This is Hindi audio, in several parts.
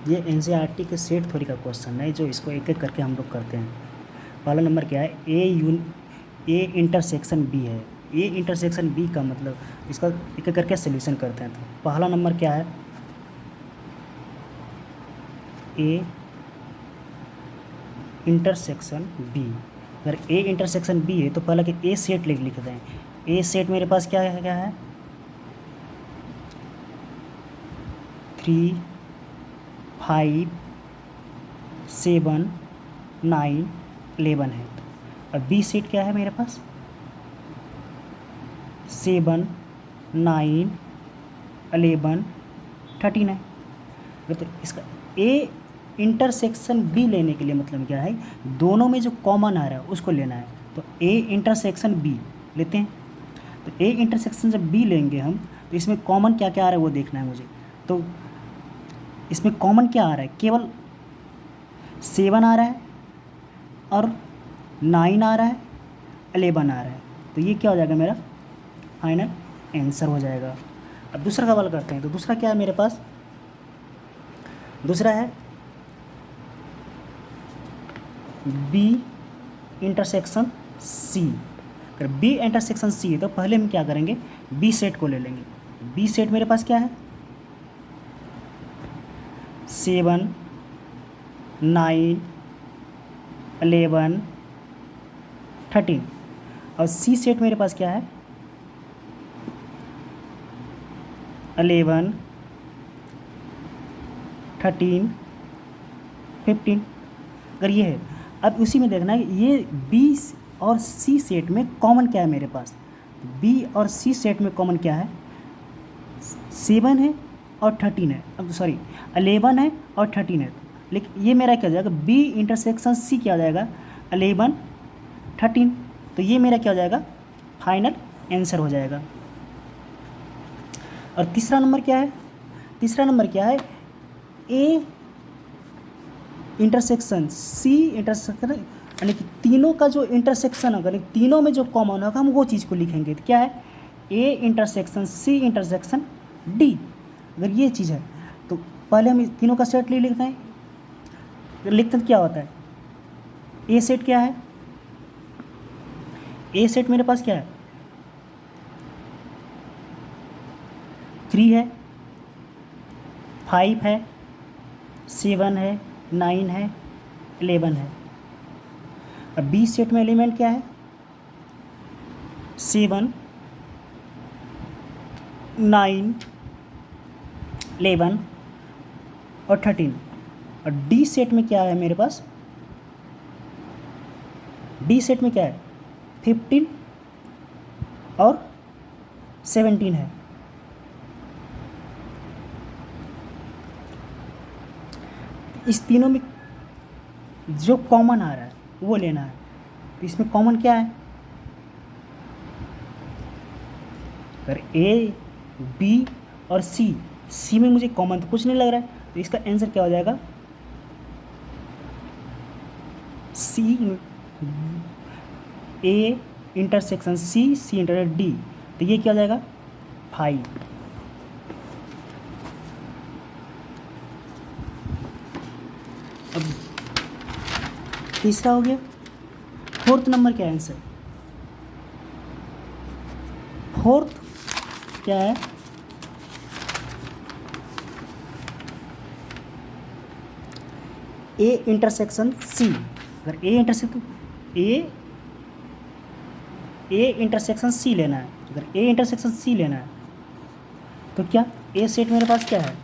ये एनसीईआरटी के सेट थ्योरी का क्वेश्चन है, जो इसको एक एक करके हम लोग करते हैं। पहला नंबर क्या है, ए इंटरसेक्शन बी है। ए इंटरसेक्शन बी का मतलब इसका एक एक करके सोल्यूशन करते हैं। तो पहला नंबर क्या है, ए इंटरसेक्शन बी। अगर ए इंटरसेक्शन बी है तो पहला कि ए सेट लिखते हैं। ए सेट मेरे पास क्या है 3 5 7 9 11 है। अब बी सेट क्या है मेरे पास 7 9 11 13 है। तो इसका ए इंटरसेक्शन बी लेने के लिए मतलब क्या है, दोनों में जो कॉमन आ रहा है उसको लेना है। तो ए इंटरसेक्शन बी लेते हैं। तो ए इंटरसेक्शन जब बी लेंगे हम, तो इसमें कॉमन क्या क्या आ रहा है वो देखना है मुझे। तो इसमें कॉमन क्या आ रहा है, केवल 7 आ रहा है और 9 आ रहा है, 11 आ रहा है। तो ये क्या हो जाएगा, मेरा फाइनल आंसर हो जाएगा। अब दूसरा सवाल करते हैं। तो दूसरा क्या है मेरे पास, दूसरा है बी इंटरसेक्शन सी। अगर बी इंटरसेक्शन सी है तो पहले हम क्या करेंगे, बी सेट को ले लेंगे। बी सेट मेरे पास क्या है 7 9 11 13। और सी सेट मेरे पास क्या है 11 13 15। अगर ये है, अब उसी में देखना है ये बी और सी सेट में कॉमन क्या है मेरे पास। बी और सी सेट में कॉमन क्या है 7 है और 13 है, अब सॉरी 11 है और 13 है। लेकिन ये मेरा क्या हो जाएगा, बी इंटरसेक्शन सी क्या हो जाएगा 11 13। तो ये मेरा क्या हो जाएगा, फाइनल आंसर हो जाएगा। और तीसरा नंबर क्या है, तीसरा नंबर क्या है ए इंटरसेक्शन सी इंटरसेक्शन, यानी कि तीनों का जो इंटरसेक्शन होगा, यानी तीनों में जो कॉमन होगा हम वो चीज़ को लिखेंगे। तो क्या है A intersection C intersection D. अगर ये चीज़ है तो पहले हम तीनों का सेट ले लिखते हैं। लिखते क्या होता है, ए सेट क्या है, ए सेट मेरे पास क्या है 3 है 5 है 7 है 9 है 11 है। अब बी सेट में एलिमेंट क्या है 7 9 11 और 13। और डी सेट में क्या है मेरे पास, डी सेट में क्या है 15 और 17 है। इस तीनों में जो कॉमन आ रहा है वो लेना है। तो इसमें कॉमन क्या है, अगर ए बी और सी, सी में मुझे कॉमन तो कुछ नहीं लग रहा है, तो इसका आंसर क्या हो जाएगा C A intersection C C intersection D. तो ये क्या हो जाएगा 5। अब तीसरा हो गया। फोर्थ नंबर क्या है आंसर, फोर्थ क्या है ए इंटरसेक्शन सी। अगर ए इंटरसेक्शन सी लेना है, अगर ए इंटरसेक्शन सी लेना है तो क्या ए सेट मेरे पास क्या है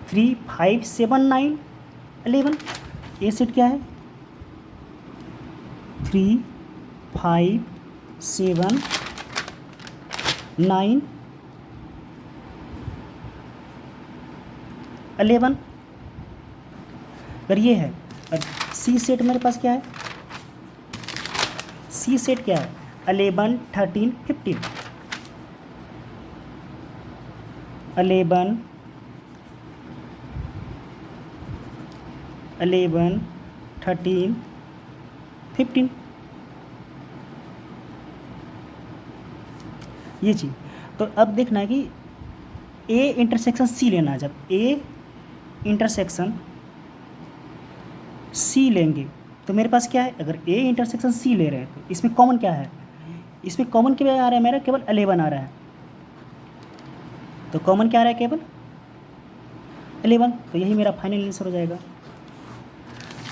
3 5 7 9 11। ए सेट क्या है 3 5 7 9 11। अगर ये है, और सी सेट मेरे पास क्या है, सी सेट क्या है 11 13 15। 11 11 13 15 ये चीज़। तो अब देखना है कि ए इंटरसेक्शन सी लेना है। जब ए इंटरसेक्शन सी लेंगे तो मेरे पास क्या है, अगर ए इंटरसेक्शन सी ले रहे हैं तो इसमें कॉमन क्या है, इसमें कॉमन क्या आ रहा है मेरा, केवल 11 आ रहा है। तो कॉमन क्या आ रहा है, केवल 11। तो यही मेरा फाइनल आंसर हो जाएगा।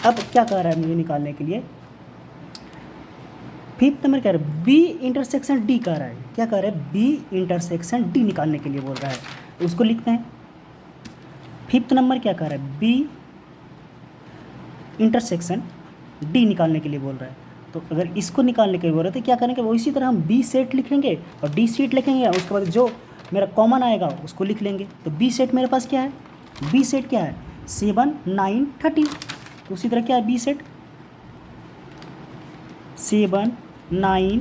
अब क्या कह रहा है मुझे निकालने के लिए, फिफ्थ नंबर क्या रहा है, बी इंटरसेक्शन डी कह रहा है। क्या कह रहा है, बी इंटरसेक्शन डी निकालने के लिए बोल रहा है, तो उसको लिखते हैं। फिफ्थ नंबर क्या कह रहा है, बी इंटरसेक्शन डी निकालने के लिए बोल रहा है। तो अगर इसको निकालने के लिए बोल रहे हैं तो क्या करेंगे, वो इसी तरह हम बी सेट लिखेंगे और डी सेट लिखेंगे, और उसके बाद जो मेरा कॉमन आएगा उसको लिख लेंगे। तो बी सेट मेरे पास क्या है, बी सेट क्या है, 7 9 13। तो उसी तरह क्या है बी सेट, 7 9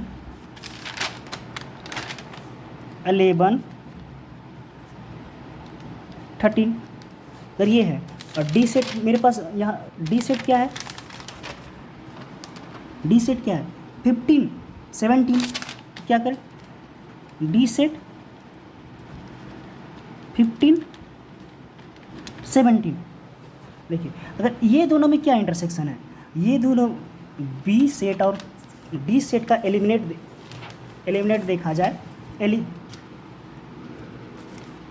11 13। अगर ये है, और डी सेट मेरे पास यहाँ डी सेट क्या है, डी सेट क्या है 15 17। क्या करें, डी सेट 15 17। देखिए अगर ये दोनों में क्या इंटरसेक्शन है, ये दोनों बी सेट और डी सेट का एलिमिनेट देखा जाए,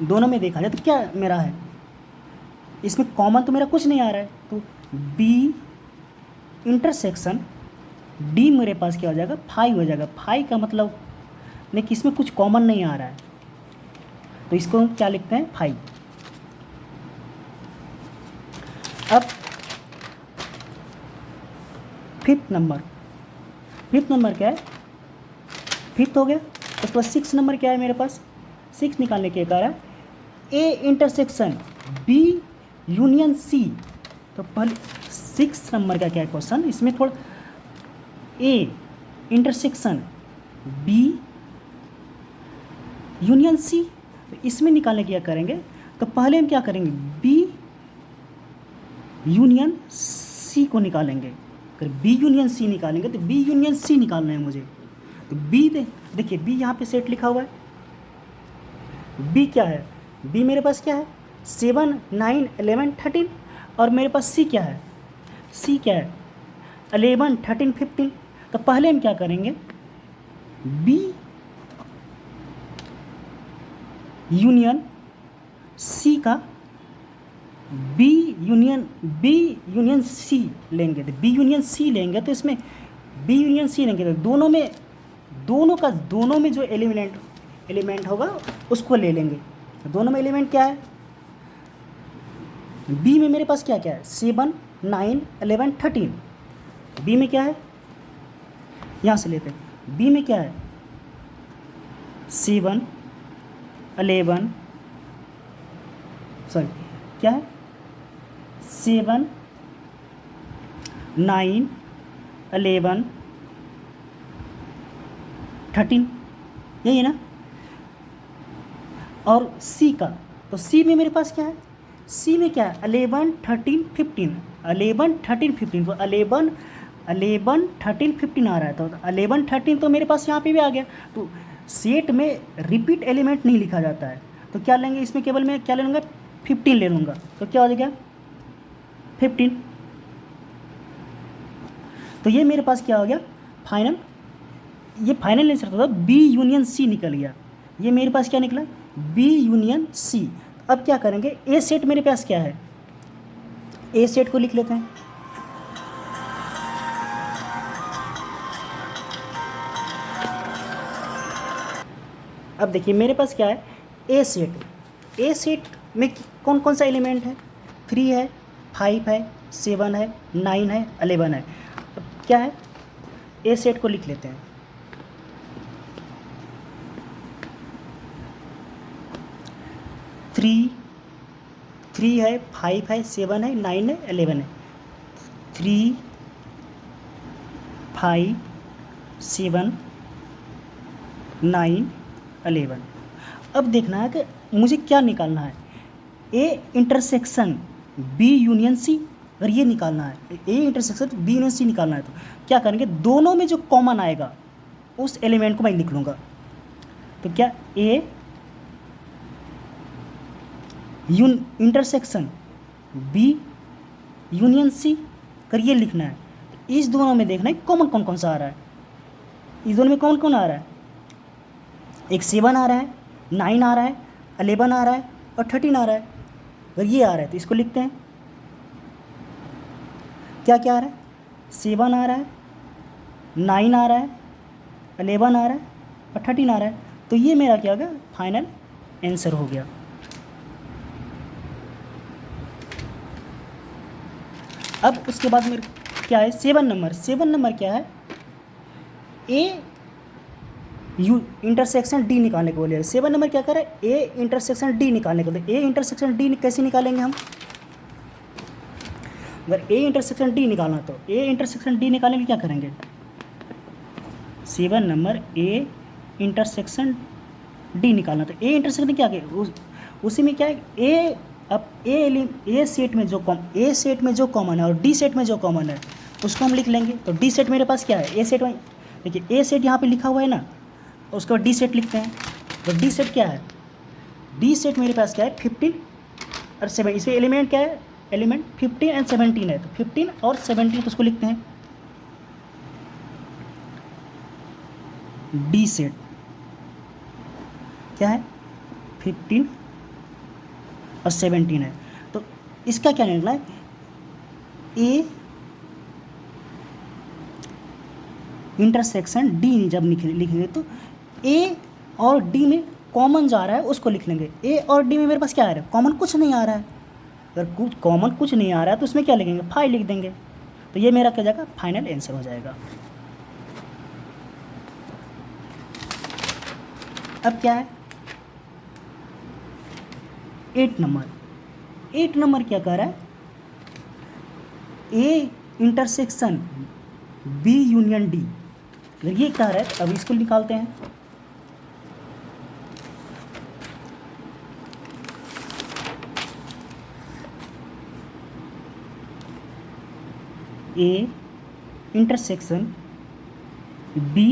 दोनों में देखा जाए तो क्या मेरा है, इसमें कॉमन तो मेरा कुछ नहीं आ रहा है। तो बी इंटरसेक्शन डी मेरे पास क्या हो जाएगा, 5 हो जाएगा। 5 का मतलब लेकिन इसमें कुछ कॉमन नहीं आ रहा है, तो इसको हम क्या लिखते हैं, 5। अब फिफ्थ नंबर क्या है, फिफ्थ हो गया। उसके बाद 6 नंबर क्या है मेरे पास, 6 निकालने के कारण A intersection B union C. तो पहले 6 नंबर का क्या है क्वेश्चन, इसमें थोड़ा A intersection B union C, तो इसमें निकालने क्या करेंगे, तो पहले हम क्या करेंगे, बी यूनियन सी को निकालेंगे। अगर बी यूनियन सी निकालेंगे तो बी यूनियन सी निकालना है मुझे। तो बी देखिए बी यहाँ पे सेट लिखा हुआ है, बी क्या है, बी मेरे पास क्या है 7 9 11 13, और मेरे पास सी क्या है, सी क्या है 11 13 15। तो पहले हम क्या करेंगे, बी यूनियन सी का बी यूनियन सी लेंगे। तो बी यूनियन सी लेंगे तो इसमें बी यूनियन सी लेंगे तो दोनों में जो एलिमेंट होगा उसको ले लेंगे। तो दोनों में एलिमेंट क्या है, बी में मेरे पास क्या क्या है 7 9 11 13। बी में क्या है, यहाँ से लेते हैं, बी में क्या है 7 11 सॉरी क्या है 7 9 11 13, यही है ना। और सी का, तो सी में मेरे पास क्या है, सी में क्या है 11 13 15, 11 13 15। तो 11 13 15 आ रहा है, तो 11 13 तो मेरे पास यहाँ पे भी आ गया। तो सेट में रिपीट एलिमेंट नहीं लिखा जाता है, तो क्या लेंगे इसमें, केवल मैं क्या ले लूँगा 15 ले लूँगा। तो क्या हो जाएगा 15। तो ये मेरे पास क्या हो गया फाइनल, ये फाइनल आंसर था बी यूनियन सी निकल गया। ये मेरे पास क्या निकला, बी यूनियन सी। अब क्या करेंगे, ए सेट मेरे पास क्या है, ए सेट को लिख लेते हैं। अब देखिए मेरे पास क्या है ए सेट में कौन कौन सा एलिमेंट है, 3 है 5 है 7 है 9 है 11 है। अब क्या है, ए सेट को लिख लेते हैं। थ्री है 5 है 7 है 9 है 11 है। 3 5 7 9 11। अब देखना है कि मुझे क्या निकालना है, A intersection B union C. अगर ये निकालना है, A intersection B union C निकालना है, तो क्या करेंगे, दोनों में जो कॉमन आएगा उस एलिमेंट को मैं लिख लूँगा। तो क्या A intersection B union C, अगर ये लिखना है तो इस दोनों में देखना है कॉमन कौन कौन सा आ रहा है। इस दोनों में कौन कौन आ रहा है, एक 7 आ रहा है, 9 आ रहा है, 11 आ रहा है और 13 आ रहा है। अगर ये आ रहा है तो इसको लिखते हैं, क्या क्या आ रहा है, 7 आ रहा है, 9 आ रहा है, 11 आ रहा है और 13 आ रहा है। तो ये मेरा क्या हो गया, फाइनल आंसर हो गया। अब उसके बाद मेरे क्या है, 7 नंबर। 7 नंबर क्या है, ए यू इंटरसेक्शन डी निकालने को बोले। 7 नंबर क्या कर रहा है, ए इंटरसेक्शन डी निकालने को बोले। ए इंटरसेक्शन डी कैसे निकालेंगे हम, अगर ए इंटरसेक्शन डी निकालना तो ए इंटरसेक्शन डी निकालने के क्या करेंगे, 7 नंबर ए इंटरसेक्शन डी निकालना। तो ए इंटरसेक्शन क्या है, उसी में क्या है, ए अब ए सेट में जो कॉमन है और डी सेट में जो कॉमन है उसको हम लिख लेंगे। तो डी सेट मेरे पास क्या है, ए सेट में देखिए ए सेट यहाँ पे लिखा हुआ है ना, उसके बाद डी सेट लिखते हैं। तो डी सेट क्या है, डी सेट मेरे पास क्या है, 15 और 7। इसमें एलिमेंट क्या है, एलिमेंट 15 एंड 17 है। तो 15 और 17 तो उसको लिखते हैं डी सेट क्या है, 15 और 17 है। तो इसका क्या निकला है, ए इंटरसेक्शन डी जब लिखेंगे तो ए और डी में कॉमन जा रहा है उसको लिख लेंगे। ए और डी में मेरे पास क्या आ रहा है, कॉमन कुछ नहीं आ रहा है। अगर कुछ कॉमन कुछ नहीं आ रहा है तो उसमें क्या लिखेंगे, 5 लिख देंगे। तो ये मेरा क्या जाएगा, फाइनल आंसर हो जाएगा। अब क्या है, 8 नंबर। 8 नंबर क्या कह रहा है, A intersection B union D. ये क्या है, अब इसको निकालते हैं। A intersection B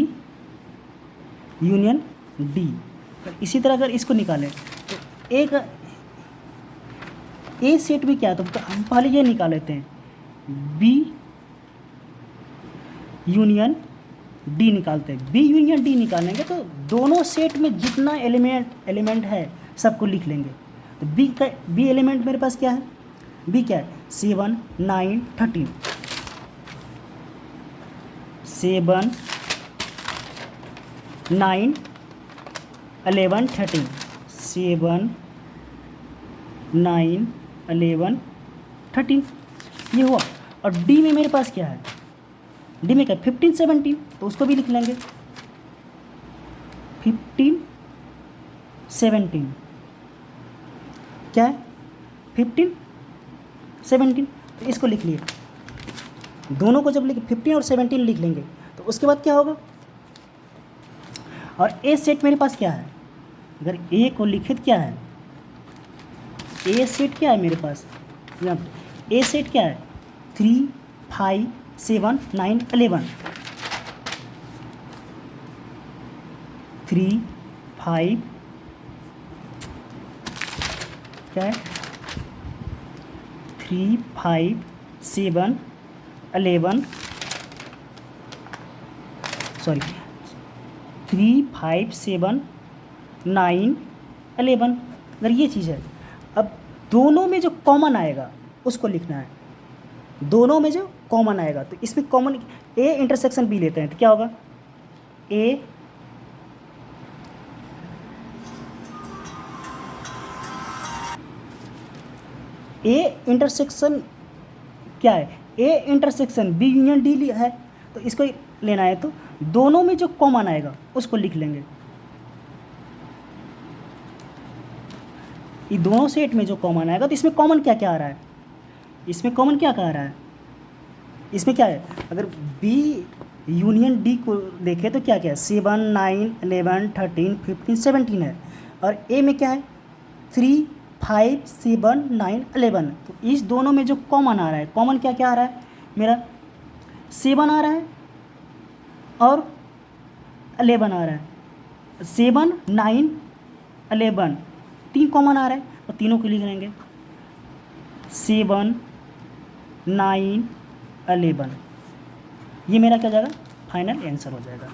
union D. इसी तरह अगर इसको निकालें तो एक ए सेट में क्या है, तो हम पहले ये निकाल लेते हैं, बी यूनियन डी निकालते हैं। बी यूनियन डी निकालेंगे तो दोनों सेट में जितना एलिमेंट है सबको लिख लेंगे। तो बी एलिमेंट मेरे पास क्या है, बी क्या है, 7 9 13, 7 9 11 13, 7 9 11 13 ये हुआ। और डी में मेरे पास क्या है, डी में क्या, 15 17, तो उसको भी लिख लेंगे 15 17 क्या है, 15 17, तो इसको लिख लिए। दोनों को जब 15 और 17 लिख लेंगे तो उसके बाद क्या होगा, और ए सेट मेरे पास क्या है, अगर ए को लिखित क्या है, ए सेट क्या है मेरे पास, ए सेट क्या है, 3 5 7 9 11, 3 5 क्या है, 3 5 7 11 सॉरी 3 5 7 9 11। अगर ये चीज़ है, अब दोनों में जो कॉमन आएगा उसको लिखना है। दोनों में जो कॉमन आएगा तो इसमें कॉमन ए इंटरसेक्शन बी लेते हैं तो क्या होगा, ए इंटरसेक्शन क्या है, A intersection B union D है। तो इसको लेना है तो दोनों में जो कॉमन आएगा उसको लिख लेंगे। ये दोनों सेट में जो कॉमन आएगा तो इसमें कॉमन क्या क्या आ रहा है, इसमें कॉमन क्या क्या आ रहा है, इसमें क्या है, अगर बी यूनियन डी को देखें तो क्या क्या है, 7 9 11 13 15 17 है। और ए में क्या है, 3 5 7 9 11। तो इस दोनों में जो कॉमन आ रहा है, कॉमन क्या क्या आ रहा है, मेरा 7 आ रहा है और 11 आ रहा है। 7 9 11 तीन कॉमन आ रहा है तो तीनों को लिख लेंगे। 7 9 11, ये मेरा क्या जाएगा फाइनल आंसर हो जाएगा।